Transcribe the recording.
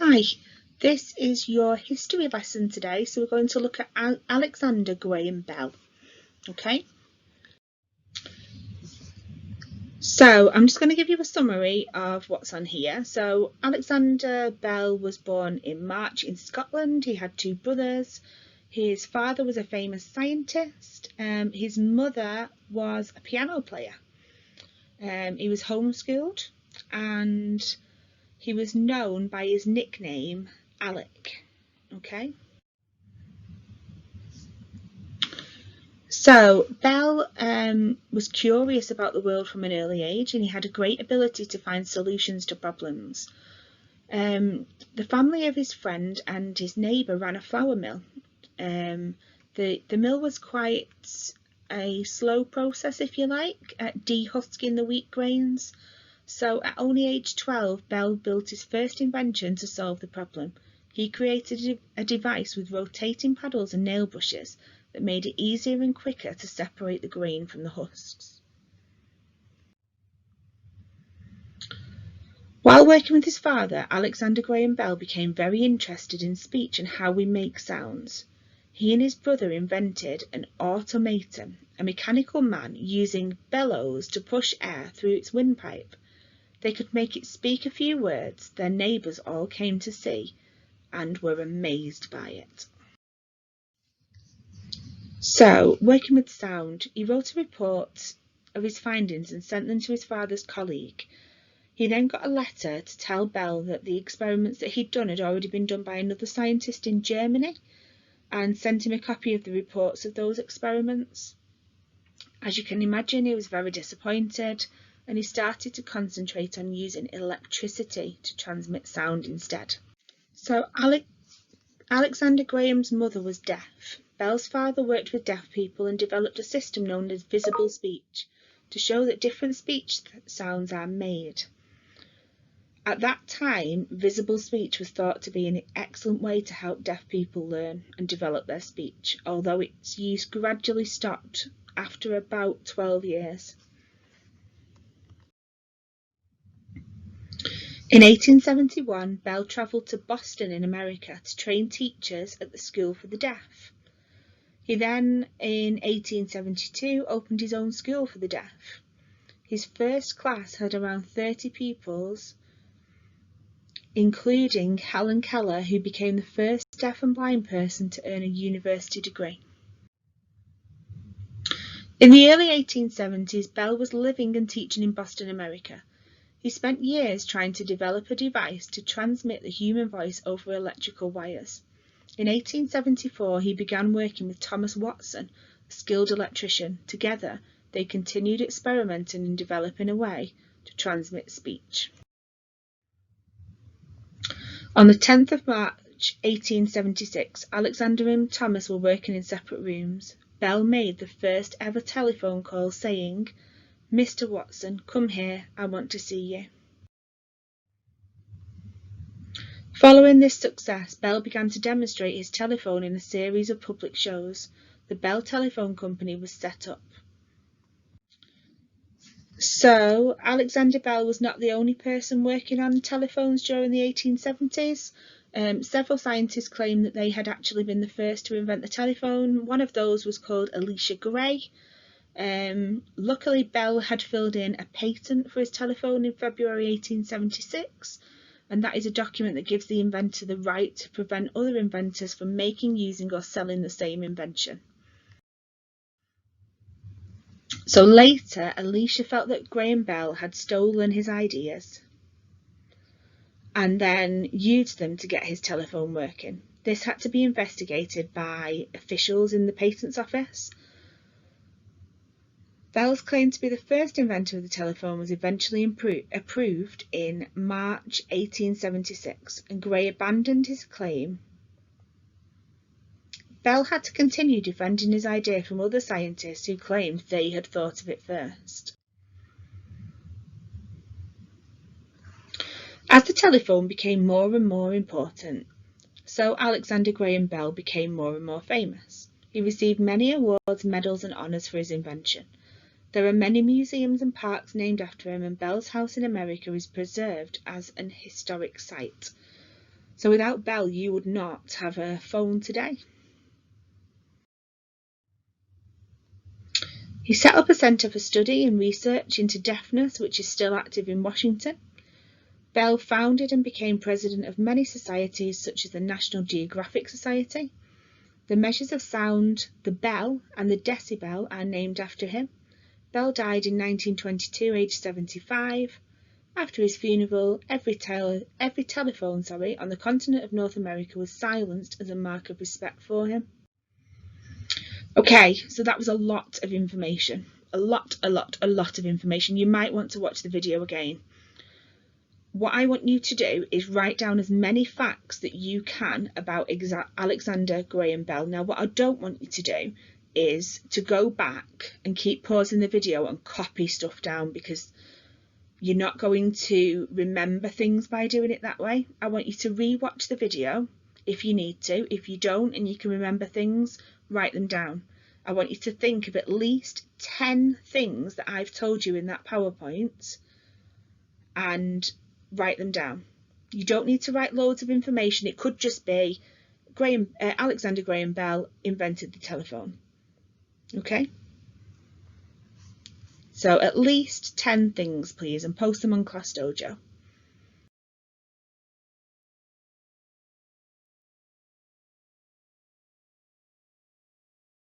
Hi, this is your history lesson today, so we're going to look at Alexander Graham Bell. Okay, so I'm just going to give you a summary of what's on here. So Alexander Bell was born in March in Scotland. He had two brothers. His father was a famous scientist. His mother was a piano player. He was homeschooled and he was known by his nickname Alec. Okay. So Bell was curious about the world from an early age, and he had a great ability to find solutions to problems. The family of his friend and his neighbour ran a flour mill. The mill was quite a slow process, if you like, at dehusking the wheat grains. So at only age 12, Bell built his first invention to solve the problem. He created a device with rotating paddles and nail brushes that made it easier and quicker to separate the grain from the husks. While working with his father, Alexander Graham Bell became very interested in speech and how we make sounds. He and his brother invented an automaton, a mechanical man using bellows to push air through its windpipe. They could make it speak a few words. Their neighbours all came to see and were amazed by it. So, working with sound, he wrote a report of his findings and sent them to his father's colleague. He then got a letter to tell Bell that the experiments that he'd done had already been done by another scientist in Germany, and sent him a copy of the reports of those experiments. As you can imagine, he was very disappointed, and he started to concentrate on using electricity to transmit sound instead. So Alexander Graham's mother was deaf. Bell's father worked with deaf people and developed a system known as visible speech to show that different speech sounds are made. At that time, visible speech was thought to be an excellent way to help deaf people learn and develop their speech, although its use gradually stopped after about 12 years. In 1871, Bell travelled to Boston in America to train teachers at the School for the Deaf. He then, in 1872, opened his own school for the deaf. His first class had around 30 pupils, including Helen Keller, who became the first deaf and blind person to earn a university degree. In the early 1870s, Bell was living and teaching in Boston, America. He spent years trying to develop a device to transmit the human voice over electrical wires. In 1874, he began working with Thomas Watson, a skilled electrician. Together, they continued experimenting and developing a way to transmit speech. On the 10th of March 1876, Alexander and Thomas were working in separate rooms. Bell made the first ever telephone call saying, "Mr. Watson, come here, I want to see you." Following this success, Bell began to demonstrate his telephone in a series of public shows. The Bell Telephone Company was set up. So, Alexander Bell was not the only person working on telephones during the 1870s. Several scientists claim that they had actually been the first to invent the telephone. One of those was called Elisha Gray. Luckily, Bell had filled in a patent for his telephone in February 1876. And that is a document that gives the inventor the right to prevent other inventors from making, using or selling the same invention. So later, Elisha felt that Graham Bell had stolen his ideas and then used them to get his telephone working. This had to be investigated by officials in the Patents Office. Bell's claim to be the first inventor of the telephone was eventually approved in March 1876, and Gray abandoned his claim. Bell had to continue defending his idea from other scientists who claimed they had thought of it first. As the telephone became more and more important, so Alexander Graham Bell became more and more famous. He received many awards, medals and honours for his invention. There are many museums and parks named after him, and Bell's house in America is preserved as an historic site. So without Bell, you would not have a phone today. He set up a centre for study and research into deafness, which is still active in Washington. Bell founded and became president of many societies, such as the National Geographic Society. The measures of sound, the bell and the decibel, are named after him. Bell died in 1922, aged 75. After his funeral, every telephone on the continent of North America was silenced as a mark of respect for him. Okay, so that was a lot of information. A lot of information. You might want to watch the video again. What I want you to do is write down as many facts that you can about Alexander Graham Bell. Now, what I don't want you to do is to go back and keep pausing the video and copy stuff down, because you're not going to remember things by doing it that way. I want you to re-watch the video if you need to. If you don't and you can remember things, write them down. I want you to think of at least 10 things that I've told you in that PowerPoint and write them down. You don't need to write loads of information. It could just be Alexander Graham Bell invented the telephone. Okay? So at least 10 things, please, and post them on Class Dojo.